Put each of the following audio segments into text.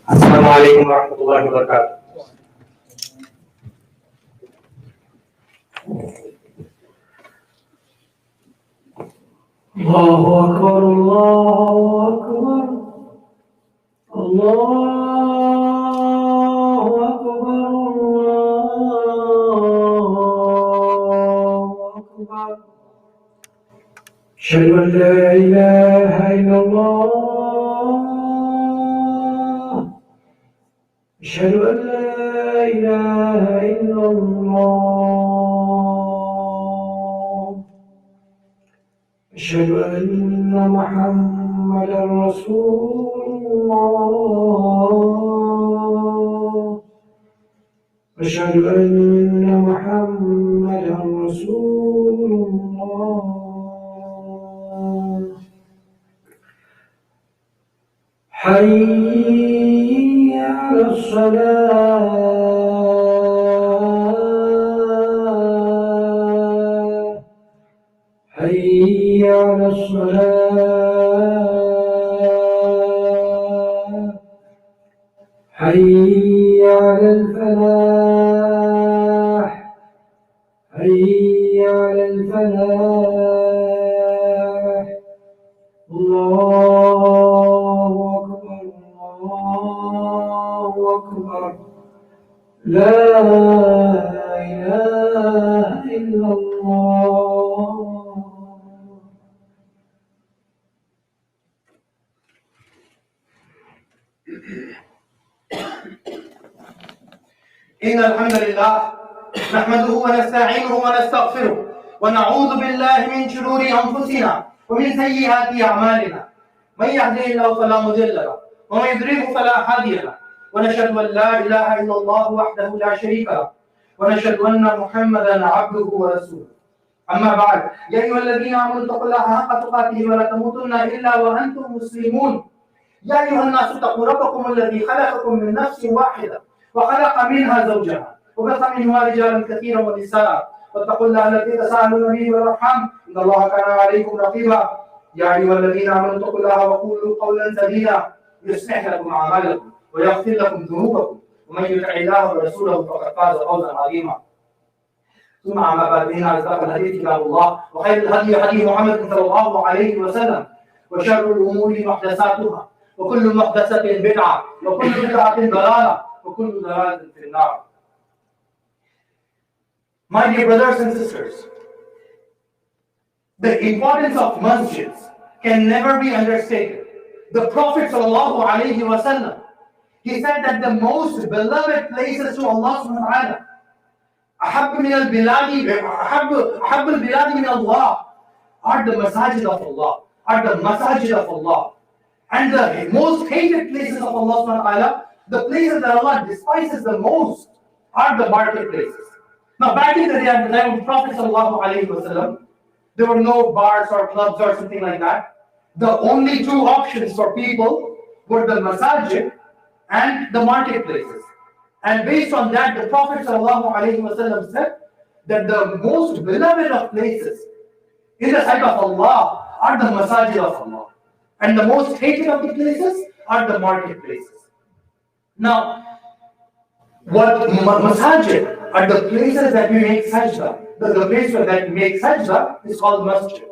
Assalamu alaikum wa rahmatullahi wa barakatuh. Allahu Akbar, Allahu Akbar, Allahu Akbar, Allahu Akbar. Ashhadu an la ilaha illallah. أشهد أن لا إله إلا الله. أشهد أن محمدا رسول الله. أشهد أن محمدا رسول الله. حي على الصلاة. حي على الصلاة. حي على الفلاح. حي على الفلاح. الله أكبر، الله أكبر. لا إله إلا الله. إن الحمد لله نحمده ونستعينه ونستغفره ونعوذ بالله من شرور أنفسنا ومن سيئات أعمالنا. من يهده الله فلا مضل له ومن يضلل فلا هادي له. ونشهد أن لا إله إلا الله وحده لا شريك له ونشهد أن محمدا عبده ورسوله. أما بعد، يا أيها الذين آمنوا اتقوا الله حق تقاته ولا تموتن إلا وأنتم مسلمون. يا أيها الناس اتقوا ربكم الذي خلقكم من نفس واحدة وخلق منها زوجها وبث منهما رجالا كثيرا ونساء واتقوا الله الذي تساءلون به والأرحام إن الله كان عليكم رقيبا. يا أيها الذين آمنوا اتقوا الله وقولوا قولا سديدا يصلح لكم أعمالكم ويغفر لكم ذنوبكم ومن يطع الله ورسوله فقد فاز فوزا عظيما. ثم أما بعد، فإن أصدق الحديث كتاب الله وخير الهدي هدي محمد صلى الله عليه وسلم وشر الأمور محدثاتها وكل محدثة بدعة وكل بدعة ضلالة وكل ضلالة في النار. My dear brothers and sisters, the importance of masjids can never be understated. The Prophet sallallahu alaihi wasallam, he said that the most beloved places to Allah subhanahu wa ta'ala, أحب البلاد من Allah, are the masajid of Allah, are the masajid of Allah. And the most hated places of Allah subhanahu wa ta'ala, the places that Allah despises the most, are the marketplaces. Now, back in the day, at the time of Prophet sallallahu alaihi wasallam, there were no bars or clubs or something like that. The only two options for people were the masajid and the marketplaces. And based on that, the Prophet ﷺ said that the most beloved of places in the sight of Allah are the masajid of Allah. And the most hated of the places are the marketplaces. Now, what masajid are the places that we make sajda. The place where that we make sajda is called masjid.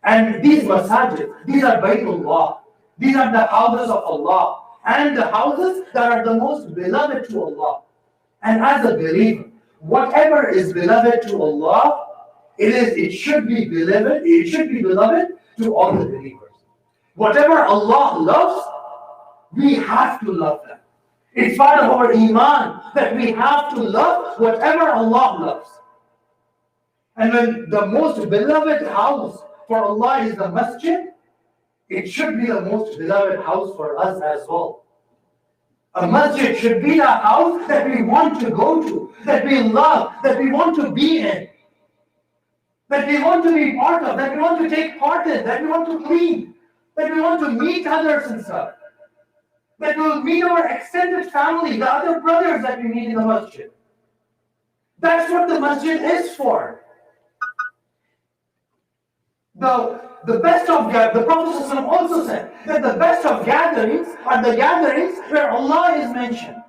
And these masajid, these are Baytullah. These are the houses of Allah. And the houses that are the most beloved to Allah. And as a believer, whatever is beloved to Allah, it should be beloved to all the believers. Whatever Allah loves, we have to love them. It's part of our iman that we have to love whatever Allah loves. And when the most beloved house for Allah is the masjid, it should be the most beloved house for us as well. A masjid should be a house that we want to go to, that we love, that we want to be in, that we want to be part of, that we want to take part in, that we want to clean, that we want to meet others and stuff, that we'll meet our extended family, the other brothers that we meet in the masjid. That's what the masjid is for. The best of the Prophet ﷺ also said that the best of gatherings are the gatherings where Allah is mentioned.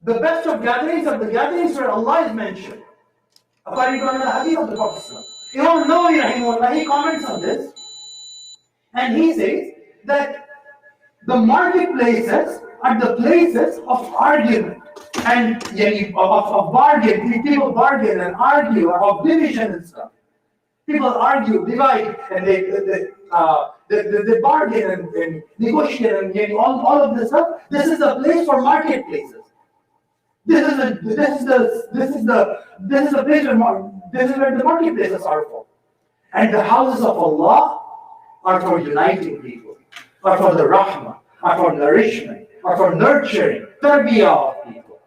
The best of gatherings are the gatherings where Allah is mentioned. According to another hadith of the Prophet ﷺ. Imam Nawawi rahimahullah, he comments on this, and he says that the marketplaces are the places of argument and of bargain. People bargain and argue, of division and stuff. People argue, divide, and they bargain and negotiate and all of this stuff. This is the place for marketplaces. This is where the marketplaces are for. And the houses of Allah are for uniting people, are for the rahmah, are for nourishment, are for nurturing, tarbiyah of people.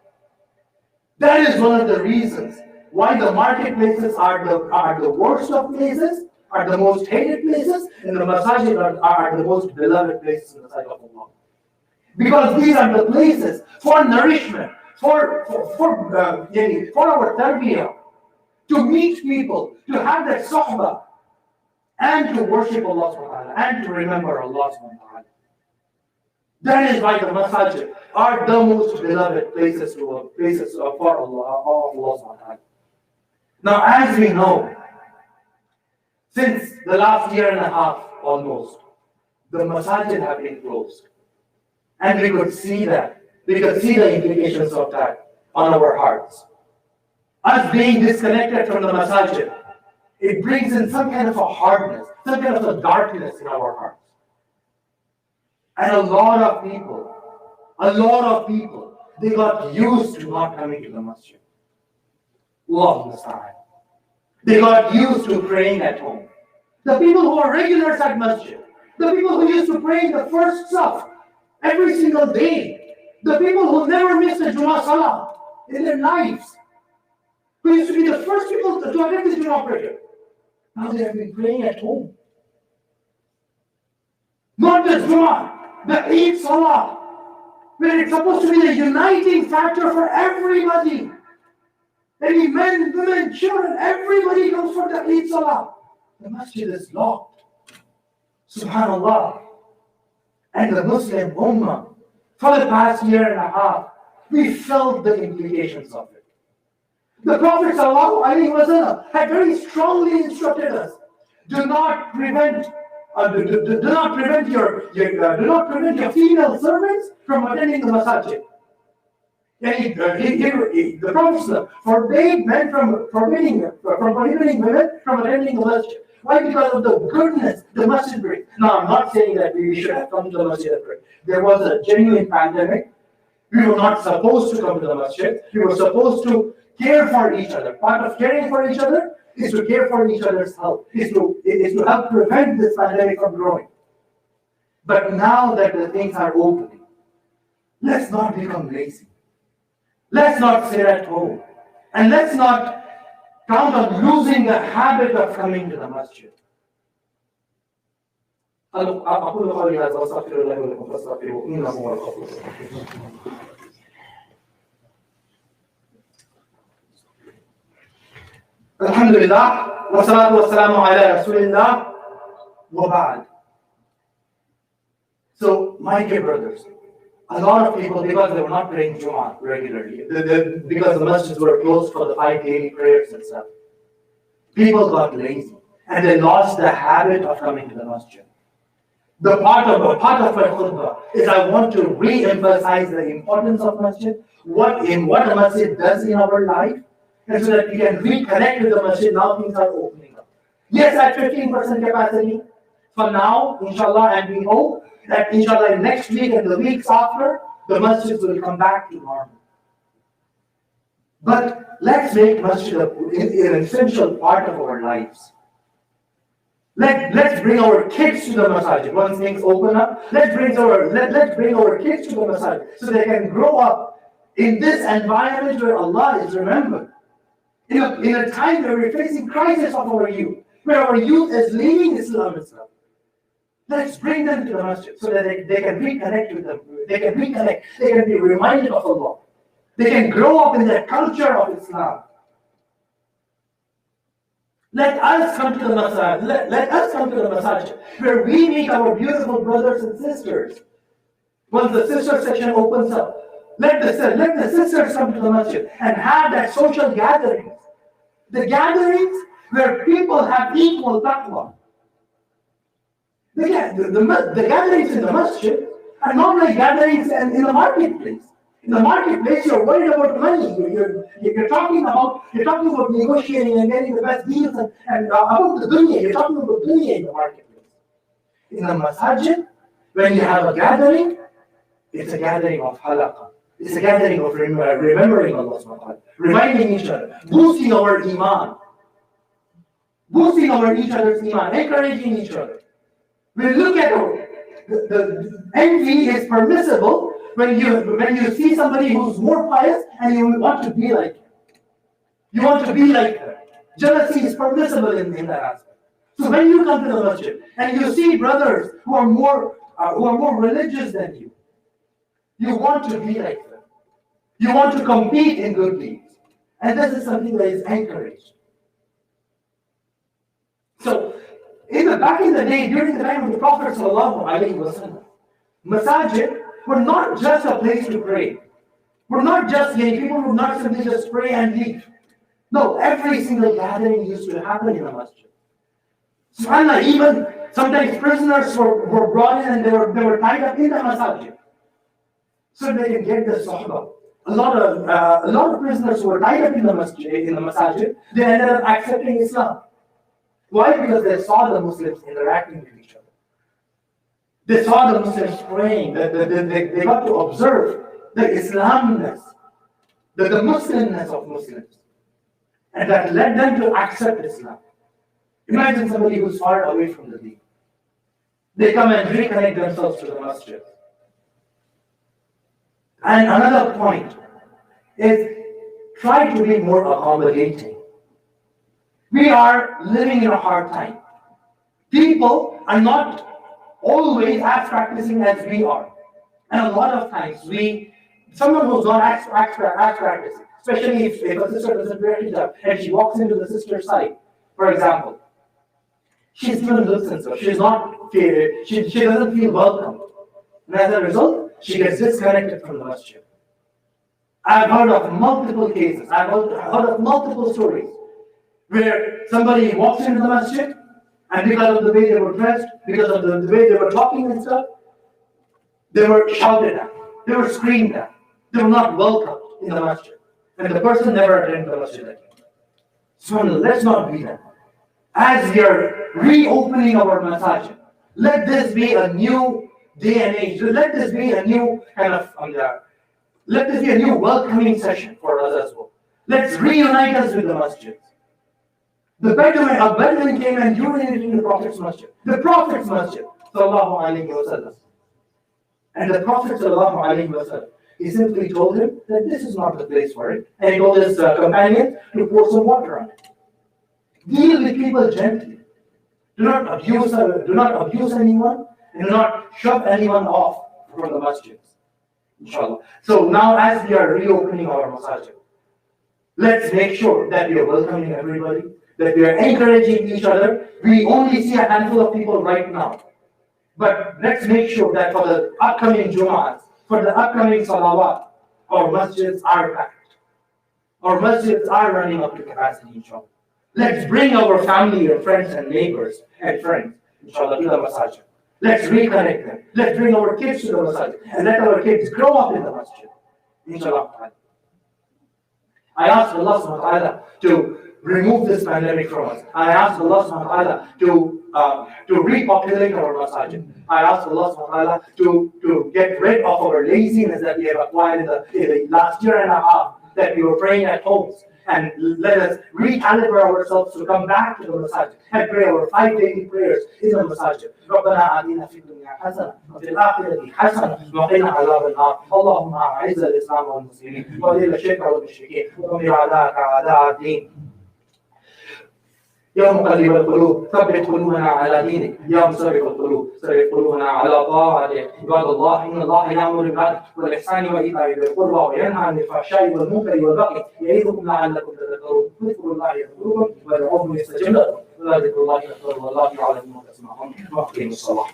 That is one of the reasons why the marketplaces are the worst of places, are the most hated places, and the masajid are the most beloved places in the sight of Allah. Because these are the places for nourishment, for our tarbiyah, to meet people, to have that sohbah, and to worship Allah subhanahu wa ta'ala, and to remember Allah subhanahu wa ta'ala. That is why the masajid are the most beloved places for Allah subhanahu wa ta'ala. Now, as we know, since the last year and a half almost, the masajid have been closed. And we could see that. We could see the implications of that on our hearts. Us being disconnected from the masajid, it brings in some kind of a hardness, some kind of a darkness in our hearts. And a lot of people, they got used to not coming to the masjid. Allah Musta'an. They got used to praying at home. The people who are regulars at masjid, the people who used to pray in the first saf every single day, the people who never missed a Jumu'ah Salah in their lives, who used to be the first people to attend the Jumu'ah prayer, now they have been praying at home. Not the Jumu'ah, the Eid Salah, where it's supposed to be the uniting factor for everybody. Any men, women, children, everybody comes for the Eid Salah. The masjid is locked. Subhanallah. And the Muslim Ummah, for the past year and a half, we felt the implications of it. The Prophet ﷺ had very strongly instructed us: do not prevent your female servants from attending the masjid. The Prophet forbade men from prohibiting women from attending the masjid. Why? Because of the goodness the masjid brings. Now, I'm not saying that we should have come to the masjid and pray. There was a genuine pandemic. We were not supposed to come to the masjid. We were supposed to care for each other. Part of caring for each other is to care for each other's health, is to help prevent this pandemic from growing. But now that the things are opening, let's not become lazy. Let's not sit at home. And let's not count on losing the habit of coming to the masjid. أقول قولي هذا وأستغفر الله ولكم فاستغفروه إنه هو الغفور الرحيم. Alhamdulillah, wa salatu wa salamu ala Rasulillah, wa ba'd. So, my dear brothers, a lot of people, because they were not praying Jumu'ah regularly, because the masjids were closed for the 5 daily prayers and stuff, people got lazy and they lost the habit of coming to the masjid. The part of my khutbah is I want to re-emphasize the importance of masjid, what a masjid does in our life, and so that we can reconnect with the masjid. Now things are opening up. Yes, at 15% capacity for now, inshallah, and we hope that inshallah next week and the weeks after, the masjids will come back to normal. But let's make masjid an essential part of our lives. Let's bring our kids to the masjid. Once things open up, let's bring our kids to the masjid so they can grow up in this environment where Allah is remembered. In a time where we're facing crisis of our youth, where our youth is leaving Islam and stuff. Let's bring them to the masjid so that they can reconnect with them. They can be reminded of Allah. They can grow up in the culture of Islam. Let us come to the masjid. Let us come to the masjid where we meet our beautiful brothers and sisters. Once the sister section opens up, let the sisters come to the masjid and have that social gatherings. The gatherings where people have equal taqwa. The gatherings in the masjid are not like gatherings in the marketplace. In the marketplace, you're worried about money. You're talking about negotiating and getting the best deals and about the dunya. You're talking about dunya in the marketplace. In the masjid, when you have a gathering, it's a gathering of halaqah. It's a gathering of remembering Allah subhanahu wa ta'ala, reminding each other, boosting our iman, boosting each other's iman, encouraging each other. We look at the envy is permissible when you see somebody who's more pious and you want to be like him. You want to be like her. Jealousy is permissible in that aspect. So when you come to the masjid and you see brothers who are more religious than you, you want to be like them. You want to compete in good deeds. And this is something that is encouraged. So, back in the day, during the time of the Prophet ﷺ, masajid were not just a place to pray. Were not just, people would not simply just pray and leave. No, every single gathering used to happen in a masjid. SubhanAllah, even sometimes prisoners were brought in and they were tied up in the masajid, so they can get the sahaba. A lot of prisoners who were tied up in the masajid, they ended up accepting Islam. Why? Because they saw the Muslims interacting with each other. They saw the Muslims praying. They got to observe the Islamness, the Muslimness of Muslims. And that led them to accept Islam. Imagine somebody who's far away from the deen. They come and reconnect themselves to the masjid. And another point is try to be more accommodating. We are living in a hard time. People are not always as practicing as we are. And a lot of times, someone who's not as practicing, especially if a sister doesn't wear hijab and she walks into the sister's side, for example, she's given looks, so she doesn't feel welcome. And as a result, she gets disconnected from the masjid. I've heard of multiple cases, I've heard of multiple stories where somebody walks into the masjid and because of the way they were dressed, because of the way they were talking and stuff, they were shouted at, they were screamed at, they were not welcomed in the masjid. And the person never attended the masjid again. So let's not be that. As we are reopening our masajid, let this be a new day and age. Let this be a new kind of let this be a new welcoming session for us as well. Let's reunite us with the masjid. A Bedouin came and urinated in the Prophet's masjid. The Prophet's masjid, sallallahu alayhi wa sallam. And the Prophet sallallahu alayhi wa sallam, he simply told him that this is not the place for it. And he told his companion to pour some water on it. Deal with people gently. Do not abuse anyone, and do not shove anyone off from the masjids. Inshallah. So now as we are reopening our masajid, let's make sure that we are welcoming everybody, that we are encouraging each other. We only see a handful of people right now. But let's make sure that for the upcoming Jumu'ahs, for the upcoming Salawat, our masjids are packed. Our masjids are running up to capacity, inshallah. Let's bring our family and friends and neighbors and friends, inshallah, to the masajid. Let's reconnect them. Let's bring our kids to the masjid and let our kids grow up in the masjid. Inshallah. I ask Allah subhanahu wa ta'ala to remove this pandemic from us. I ask Allah subhanahu wa ta'ala to repopulate our masajid. I ask Allah subhanahu wa ta'ala to get rid of our laziness that we have acquired in the last year and a half that we were praying at homes. And let us recalibrate ourselves to come back to the masajid and pray our 5 daily prayers in the masajid. ربنا آتنا في الدنيا حسنة وفي الآخرة حسنة وقنا عذاب النار. اللهم أعز الإسلام والمسلمين وأذل الشرك والمشركين ودمر أعداءك أعداء الدين. يا مقلب القلوب ثبت قلوبنا على دينك، يا مصرف القلوب ثبت قلوبنا على طاعتك. عباد الله، ان الله يامر بالعدل والاحسان وايتاء ذي القربى وينهى عن الفحشاء والمنكر والبغي يعظكم لعلكم تذكرون. اذكروا الله يذكركم وادعوه يستجب لكم وذكر الله اكبر والله يعلم ما تسمعون. واقيموا الصلاه.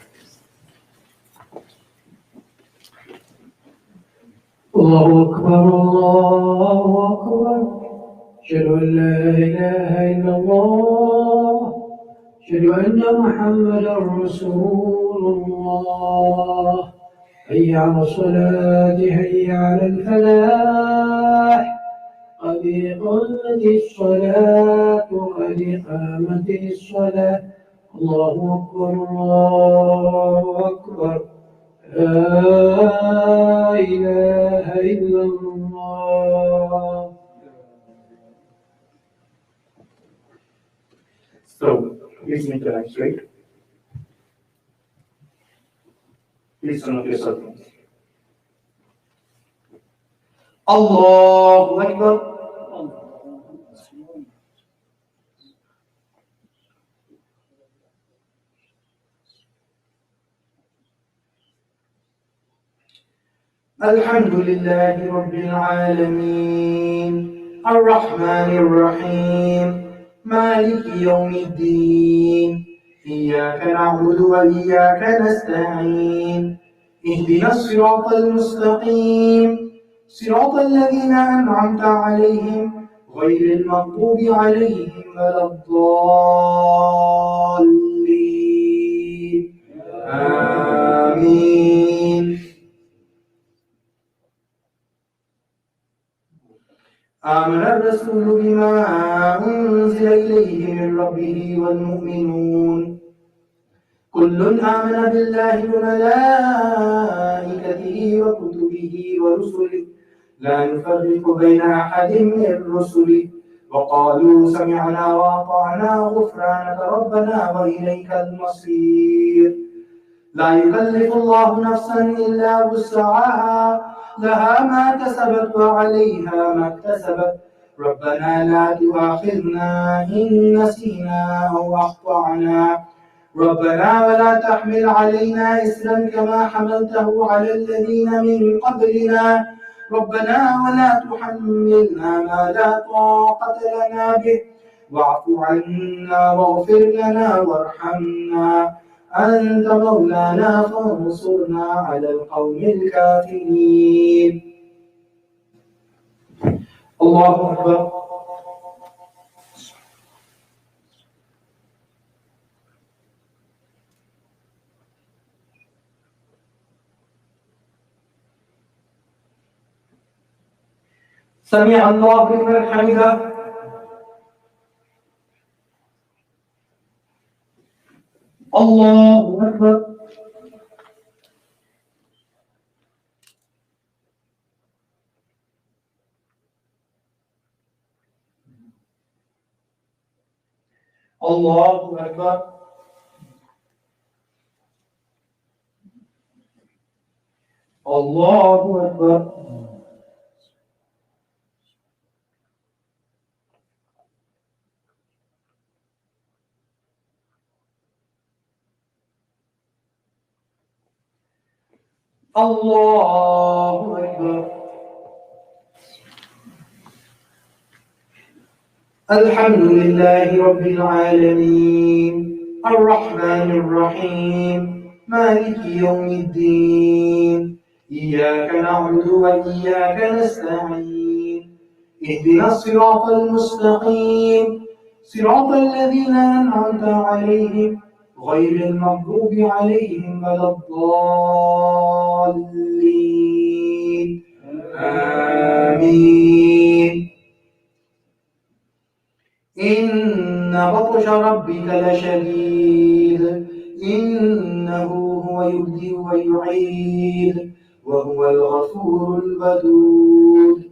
الله أكبر الله أكبر. أشهد أن لا إله إلا الله. أشهد أن محمدا رسول الله. حي على الصلاة حي على الفلاح. قد قامت الصلاة قد قامت الصلاة. الله أكبر الله أكبر. لا إله إلا الله. So, please make your line straight. Please turn off your cell phones. Allahu Akbar. الحمد لله رب العالمين الرحمن الرحيم مالك يوم الدين إياك نعبد وإياك نستعين اهدنا الصراط المستقيم صراط الذين أنعمت عليهم غير المغضوب عليهم ولا الضالين آمين. آمن الرسول بما أنزل إليه من ربه والمؤمنون كل آمن بالله وملائكته وكتبه ورسله لا نفرق بين أحد من رسله وقالوا سمعنا وأطعنا غفرانك ربنا وإليك المصير. لا يكلف الله نفسا إلا وسعها لها ما كسبت وعليها ما اكتسبت ربنا لا تؤاخذنا إن نسينا أو أخطأنا ربنا ولا تحمل علينا إصرا كما حملته على الذين من قبلنا ربنا ولا تحملنا ما لا طاقة لنا به واعف عنا واغفر لنا وارحمنا أنت مولانا فانصرنا على القوم الكافرين. الله أكبر. سمع الله لمن حمده. الله أكبر. الله أكبر. الله أكبر. الله أكبر. الحمد لله رب العالمين الرحمن الرحيم مالك يوم الدين إياك نعبد وإياك نستعين اهدنا الصراط المستقيم صراط الذين أنعمت عليهم غير المغضوب عليهم ولا الضالين آمين. إن بطش ربك لشديد إنه هو يبدئ ويعيد وهو الغفور الودود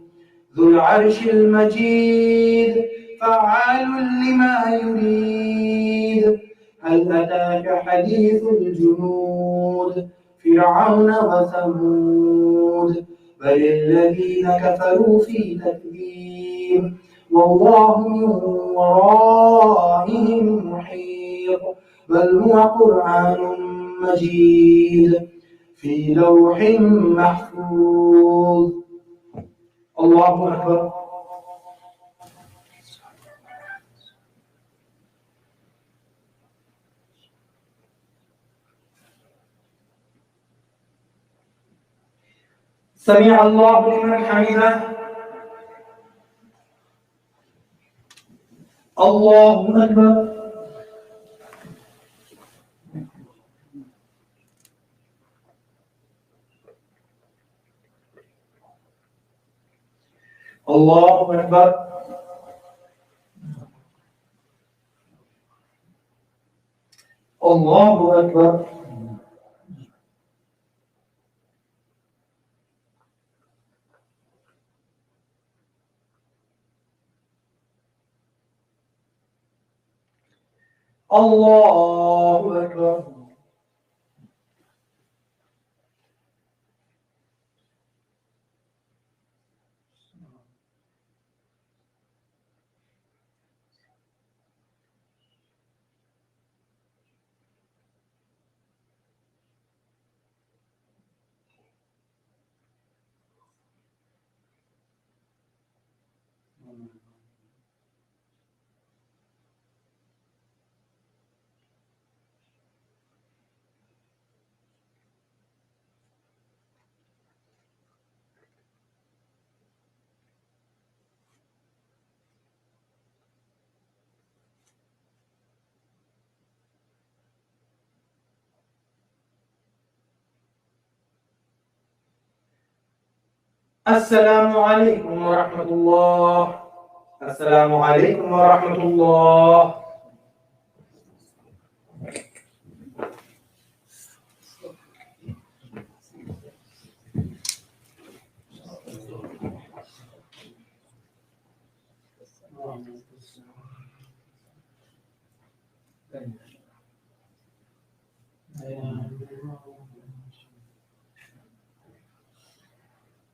ذو العرش المجيد فعال لما يريد. هل أتاك حديث الجنود فرعون وثمود بل الذين كفروا في تكذيب والله من ورائهم محيط بل هو قرآن مجيد في لوح محفوظ. الله أكبر. سمع الله لمن حمده. الله أكبر. الله أكبر. الله أكبر. الله أكبر. السلام عليكم ورحمة الله. السلام عليكم ورحمة الله.